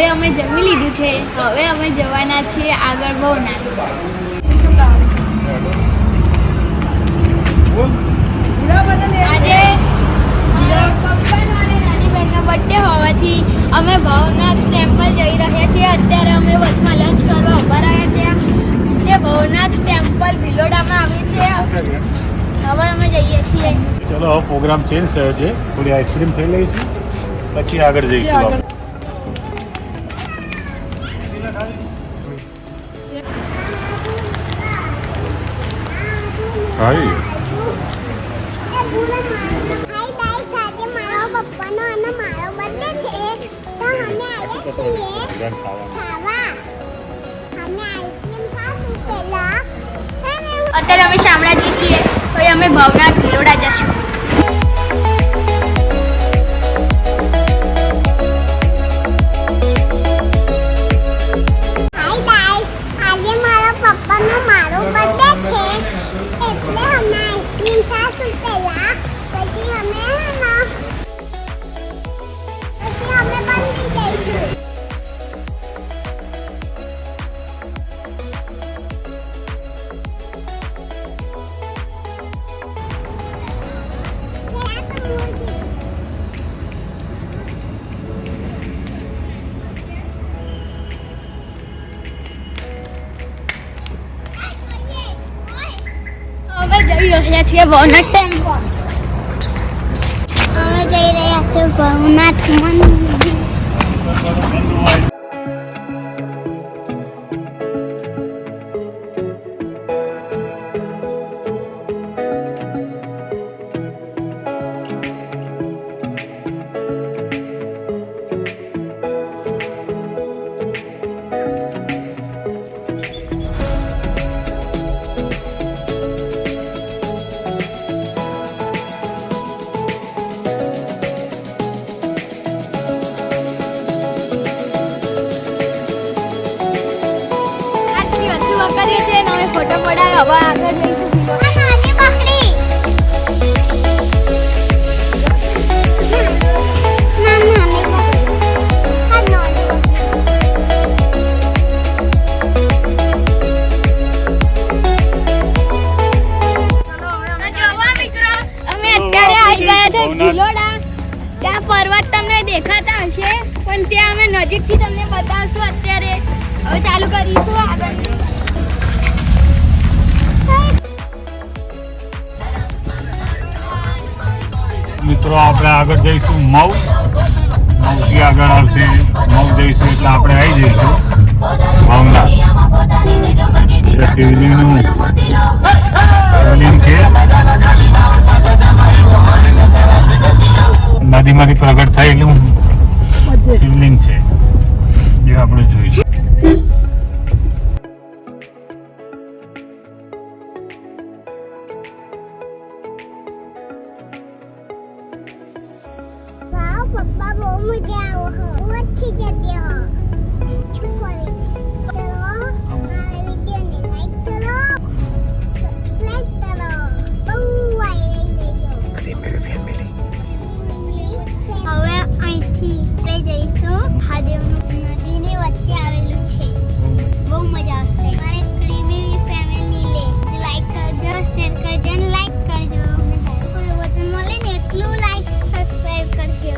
હવે અમે જમી લીધું છે. હવે અમે જવાના છીએ આગળ ભવનાથ. આજે પપ્પાનો અને નાની બહેનનો બર્થડે હોવાથી અમે ભવનાથ ટેમ્પલ જઈ રહ્યા છીએ. અત્યારે અમે વચમાં લંચ કરવા ઉભા રહ્યા ત્યાં. તે ભવનાથ ટેમ્પલ ભિલોડામાં આવ્યું છે. હવે અમે જઈએ છીએ. ચલો હવે પ્રોગ્રામ ચેન્જ થયો છે. થોડી આઈસ્ક્રીમ ખાઈ લઈશું પછી આગળ જઈશું. હાય અત્યારે અમે શામળાજી છીએ. પછી અમે ભવનાથ ભિલોડા જશું. જઈ રહ્યા છીએ ભવનાથ ટેમ્પલ. અમે જઈ રહ્યા છીએ ભવનાથ મંદિર. કરીએ છીએ અને અમે ફોટો પડાવી હવે આગળ જઈશું. ભિલોડા. ત્યાં પર્વત તમને દેખાતા હશે પણ ત્યાં અમે નજીકથી તમને બતાવશું. અત્યારે હવે ચાલુ કરીશું આગળ. મિત્રો આપણે આગળ જઈશું મઉથી આગળ આવશે. મઉ જઈશું એટલે આપણે આવી જઈશું ભવનાથ. શિવલિંગનું છે. નદીમાંથી પ્રગટ થયેલું શિવલિંગ છે જે આપણે જોઈશું. પપ્પા બહુ મજા આવે હો अच्छी જતી હો ચલો મારા વિડિયોને લાઈક કરો સબસ્ક્રાઇબ કરો બહુ વાયરલ થઈ ગયો. હવે અહીંથી આપણે જઈશું મહાદેવ નદીની વચ્ચે આવેલું છે. બહુ મજા આવશે. મારે ક્રીમી ફેમિલી લે લાઈક કરજો શેર કરજો અને લાઈક કરજો. કોઈ વતન મળે ને એટલું લાઈક સબસ્ક્રાઇબ કરજો.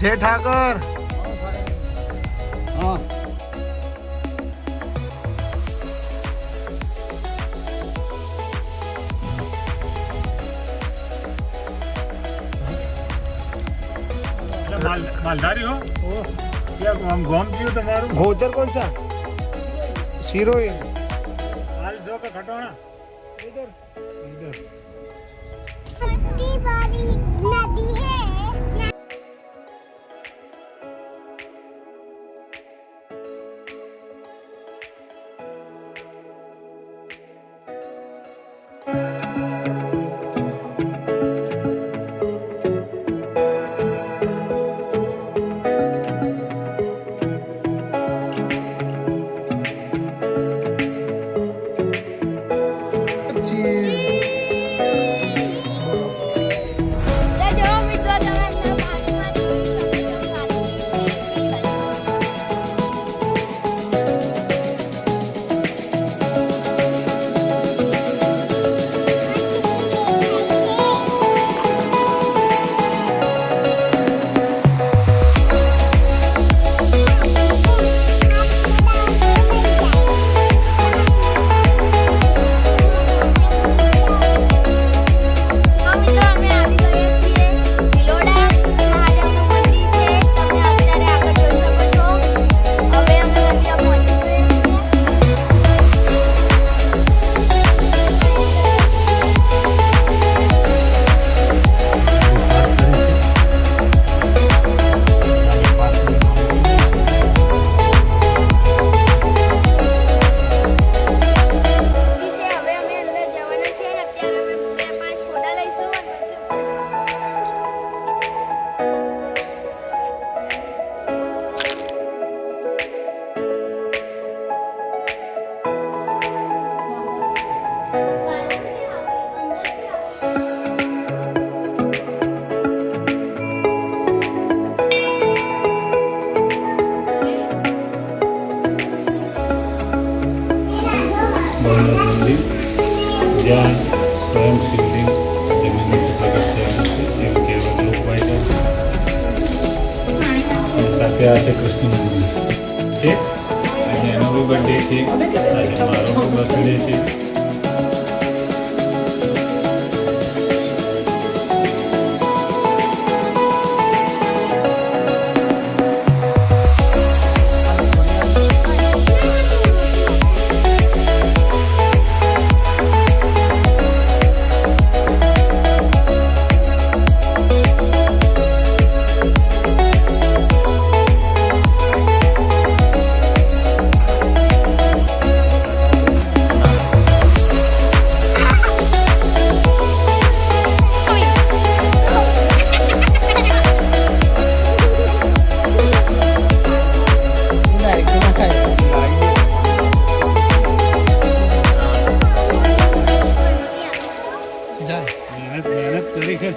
જય ઠાકર. હા मालधारी हो क्या हम गौम क्यों तुम्हारू गोचर कौन सा हीरोइन हाल जो का खटोना इधर इधर कितनी बड़ी नदी है. સ્વયં શિવલિંગ જમીનથી પ્રગટ થયેલું છે એવું કહેવાય લોકવાયકા છે. અને સાથે આ છે કૃષ્ણ મંદિર છે. આજે એનો બી બર્થડે છે, આજે મારો બી બર્થડે છે. મહેનત કરી છે.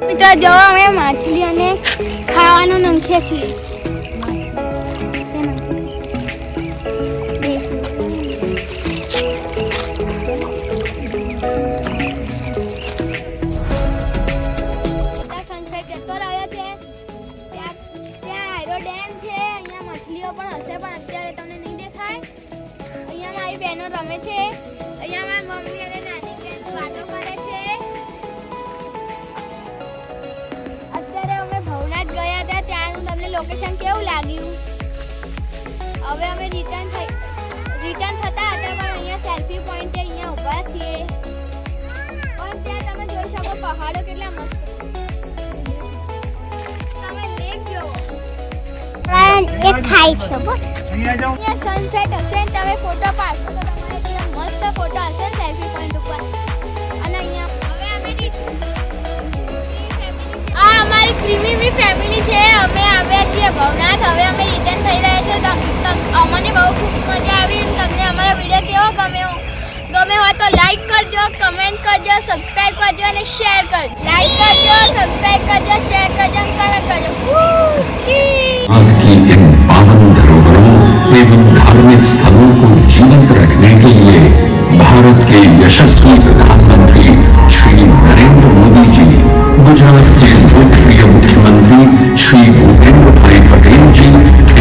મિત્રો જો અમે માછલી અને ખાવાનું નાખીએ છીએ. સનસેટ જતો રહ્યો છે. ત્યાં આયરો ડેમ છે. અહીંયા માછલીઓ પણ હશે પણ અત્યારે તમને નહીં દેખાય. અહીંયા મારી બહેનો રમે છે. અહીંયા મારી મમ્મી અને નાની બેન વાતો કરે છે. અત્યારે અમે ભવનાથ ગયા હતા ત્યાંનું તમને લોકેશન કેવું લાગ્યું? હવે અમે રિટર્ન થતા હતા પણ અહીંયા સેલ્ફી પોઈન્ટે અહીંયા ઊભા છીએ. પણ ત્યાં તમે જોઈ શકો પહાડો કેટલા મસ્ત છે. તમે લેક જોવો. એક ખાઈ છે બસ. અહીંયા જાઓ. અહીંયા સનસેટ હશે ને તમે ફોટો પાડશો તો તમારે ત્યાં મસ્ત ફોટો હશે સેલ્ફી પોઈન્ટ ઉપર. અને અહીંયા હવે અમે આ અમારી ક્રીમી ફેમિલી છે. અમે આવ્યા છીએ ભવનાથ. હવે અમે રિટર્ન થઈ રહ્યા છીએ. અમને બહુ ખૂબ મજા આવી. તમને અમારો વિડીયો કેવો ગમે હોય તો લાઈક કરજો, કમેન્ટ કરજો, સબસ્ક્રાઇબ કરજો અને શેર કરજો. લાઈક કરજો, સબસ્ક્રાઇબ કરજો, શેર કરજો અને કમેન્ટ કરજો. आज की इन पावन धरोहरों एवं धार्मिक स्थलों को जीवित रखने के लिए भारत के यशस्वी प्रधानमंत्री श्री नरेंद्र मोदी जी, गुजरात के लोकप्रिय मुख्यमंत्री श्री भूपेंद्र भाई पटेल जी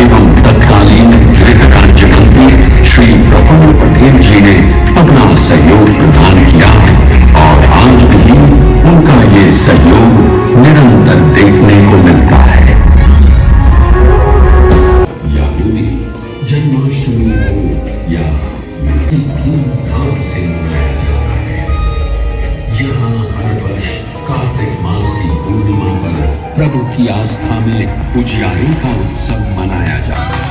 एवं तत्कालीन गृह राज्य मंत्री श्री प्रफुल्ल पटेल जी ने अपना सहयोग प्रदान किया और आज भी उनका ये सहयोग निरंतर देखने को मिलता है. जन्माष्टमी हो या धूमधाम से मनाया जाता है. यहाँ हर वर्ष कार्तिक मास की पूर्णिमा पर प्रभु की आस्था में उजियारे का उत्सव मनाया जाता है.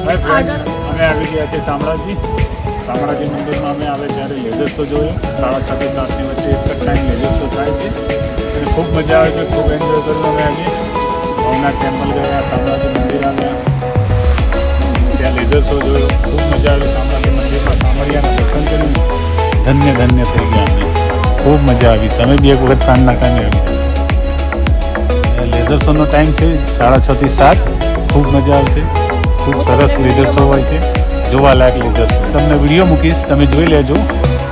હાય ફ્રેન્ડ્સ, અમે આવી ગયા છીએ શામળાજી મંદિરમાં. અમે આવે ત્યારે લેઝર શો જોયો. 6:30 થી 7ની વચ્ચે એક જ ટાઈમ લેઝર શો થાય છે અને ખૂબ મજા આવે છે. ખૂબ એન્જોય કર્યું. અમે આજે ભવનાથ ટેમ્પલ ગયા, શામળાજી મંદિર આવ્યા, ત્યાં લેઝર શો જોયો. ખૂબ મજા આવી. શામળાજી મંદિરમાં સામરિયાના દર્શન કરીને ધન્ય થઈ ગયા. અમે ખૂબ મજા આવી. તમે બી એક વખત સાંજના ટાઈમે આવી જાય. લેઝર શોનો ટાઈમ છે 6:30 થી 7. ખૂબ મજા આવશે. ખૂબ સરસ લેઝર શો હોય છે, જોવાલાયક લેઝર શો. તમને વિડીયો મૂકીશ, તમે જોઈ લેજો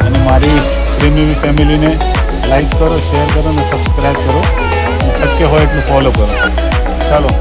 અને મારી પ્રેમી ફેમિલીને લાઈક કરો, શેર કરો અને સબસ્ક્રાઈબ કરો અને શક્ય હોય એટલું ફોલો કરો. ચાલો.